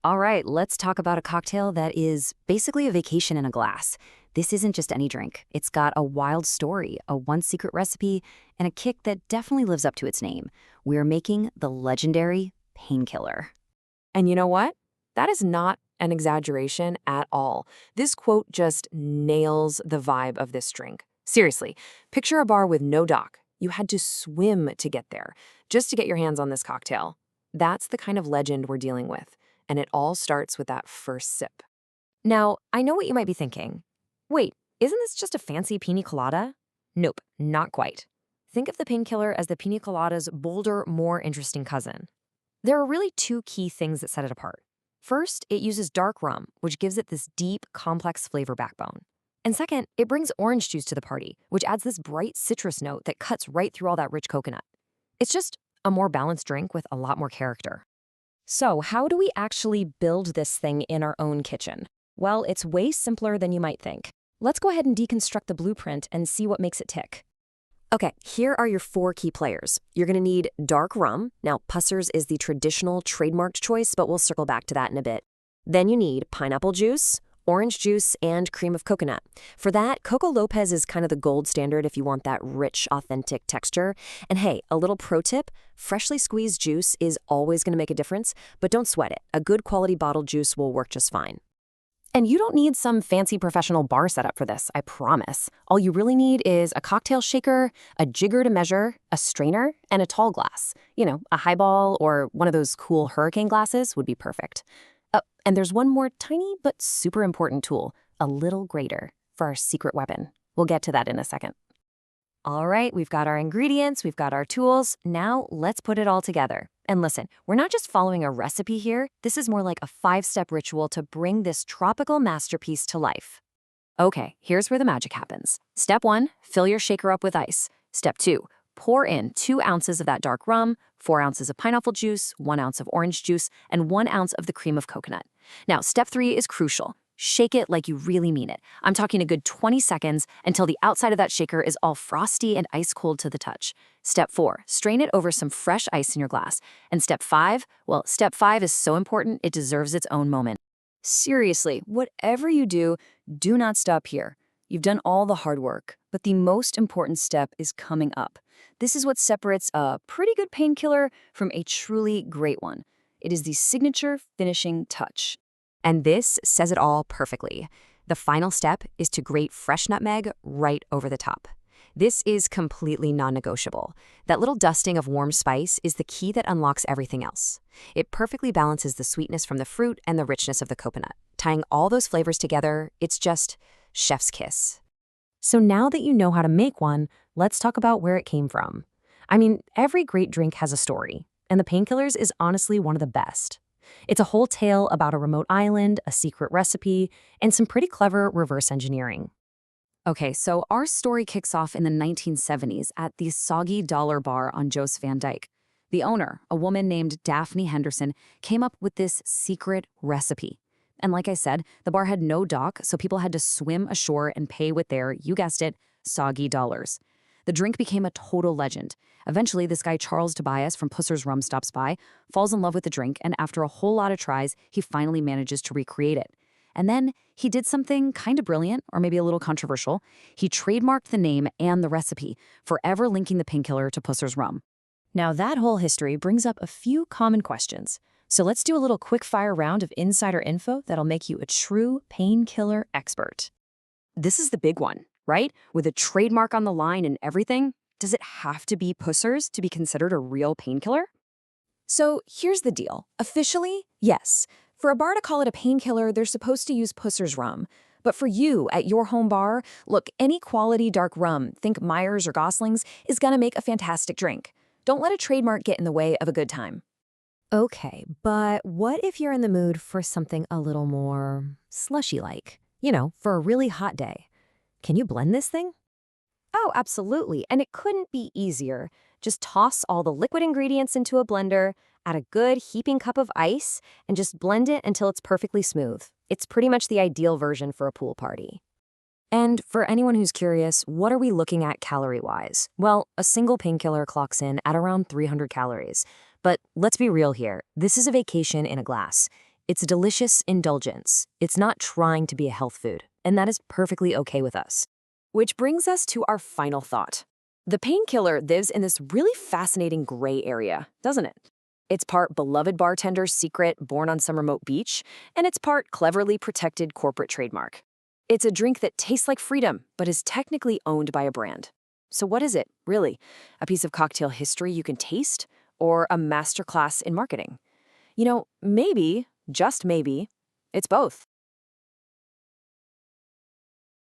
All right, let's talk about a cocktail that is basically a vacation in a glass. This isn't just any drink. It's got a wild story, a one secret recipe, and a kick that definitely lives up to its name. We're making the legendary Painkiller. And you know what? That is not an exaggeration at all. This quote just nails the vibe of this drink. Seriously, picture a bar with no dock. You had to swim to get there, just to get your hands on this cocktail. That's the kind of legend we're dealing with, and it all starts with that first sip. Now, I know what you might be thinking. Wait, isn't this just a fancy Piña Colada? Nope, not quite. Think of the Painkiller as the Piña Colada's bolder, more interesting cousin. There are really two key things that set it apart. First, it uses dark rum, which gives it this deep, complex flavor backbone. And second, it brings orange juice to the party, which adds this bright citrus note that cuts right through all that rich coconut. It's just a more balanced drink with a lot more character. So, how do we actually build this thing in our own kitchen? Well, it's way simpler than you might think. Let's go ahead and deconstruct the blueprint and see what makes it tick. Okay, here are your four key players. You're gonna need dark rum. Now, Pusser's is the traditional trademarked choice, but we'll circle back to that in a bit. Then you need pineapple juice, orange juice, and cream of coconut. For that, Coco Lopez is kind of the gold standard if you want that rich, authentic texture. And hey, a little pro tip, freshly squeezed juice is always gonna make a difference, but don't sweat it. A good quality bottled juice will work just fine. And you don't need some fancy professional bar setup for this, I promise. All you really need is a cocktail shaker, a jigger to measure, a strainer, and a tall glass. You know, a highball or one of those cool hurricane glasses would be perfect. And there's one more tiny but super important tool, a little grater, for our secret weapon. We'll get to that in a second. All right, we've got our ingredients, we've got our tools. Now let's put it all together. And listen, we're not just following a recipe here. This is more like a 5-step ritual to bring this tropical masterpiece to life. Okay, here's where the magic happens. Step 1, fill your shaker up with ice. Step 2, pour in 2 ounces of that dark rum, 4 ounces of pineapple juice, 1 ounce of orange juice, and 1 ounce of the cream of coconut. Now, step 3 is crucial. Shake it like you really mean it. I'm talking a good 20 seconds until the outside of that shaker is all frosty and ice cold to the touch. Step 4, strain it over some fresh ice in your glass. And step 5, well, step 5 is so important, it deserves its own moment. Seriously, whatever you do, do not stop here. You've done all the hard work, but the most important step is coming up. This is what separates a pretty good painkiller from a truly great one. It is the signature finishing touch. And this says it all perfectly. The final step is to grate fresh nutmeg right over the top. This is completely non-negotiable. That little dusting of warm spice is the key that unlocks everything else. It perfectly balances the sweetness from the fruit and the richness of the coconut. Tying all those flavors together, it's just chef's kiss. So now that you know how to make one, let's talk about where it came from. I mean, every great drink has a story, and the Painkillers is honestly one of the best. It's a whole tale about a remote island, a secret recipe, and some pretty clever reverse engineering. Okay, so our story kicks off in the 1970s at the Soggy Dollar Bar on Joseph Van Dyke. The owner, a woman named Daphne Henderson, came up with this secret recipe. And like I said, the bar had no dock, so people had to swim ashore and pay with their, you guessed it, soggy dollars. The drink became a total legend. Eventually, this guy Charles Tobias from Pusser's Rum stops by, falls in love with the drink, and after a whole lot of tries, he finally manages to recreate it. And then he did something kind of brilliant, or maybe a little controversial. He trademarked the name and the recipe, forever linking the Painkiller to Pusser's Rum. Now that whole history brings up a few common questions. So let's do a little quick-fire round of insider info that'll make you a true painkiller expert. This is the big one, right? With a trademark on the line and everything, does it have to be Pusser's to be considered a real painkiller? So here's the deal. Officially, yes. For a bar to call it a painkiller, they're supposed to use Pusser's rum. But for you, at your home bar, look, any quality dark rum, think Myers or Gosling's, is gonna make a fantastic drink. Don't let a trademark get in the way of a good time. Okay, but what if you're in the mood for something a little more slushy-like? You know, for a really hot day. Can you blend this thing? Oh, absolutely, and it couldn't be easier. Just toss all the liquid ingredients into a blender, add a good heaping cup of ice, and just blend it until it's perfectly smooth. It's pretty much the ideal version for a pool party. And for anyone who's curious, what are we looking at calorie-wise? Well, a single painkiller clocks in at around 300 calories. But let's be real here. This is a vacation in a glass. It's a delicious indulgence. It's not trying to be a health food, and that is perfectly okay with us. Which brings us to our final thought. The Painkiller lives in this really fascinating gray area, doesn't it? It's part beloved bartender's secret born on some remote beach, and it's part cleverly protected corporate trademark. It's a drink that tastes like freedom, but is technically owned by a brand. So what is it, really? A piece of cocktail history you can taste? Or a masterclass in marketing? Maybe, just maybe, it's both.